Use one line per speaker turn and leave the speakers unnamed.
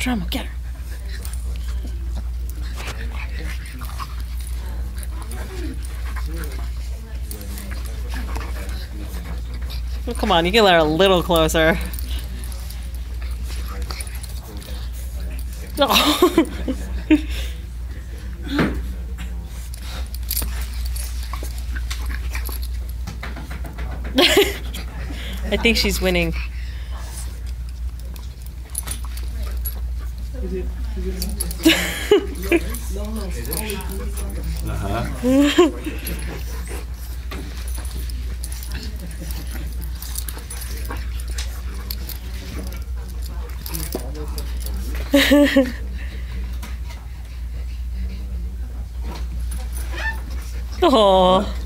Geronimo, get her. Oh, come on, you can let her a little closer. Oh. I think she's winning. Oh.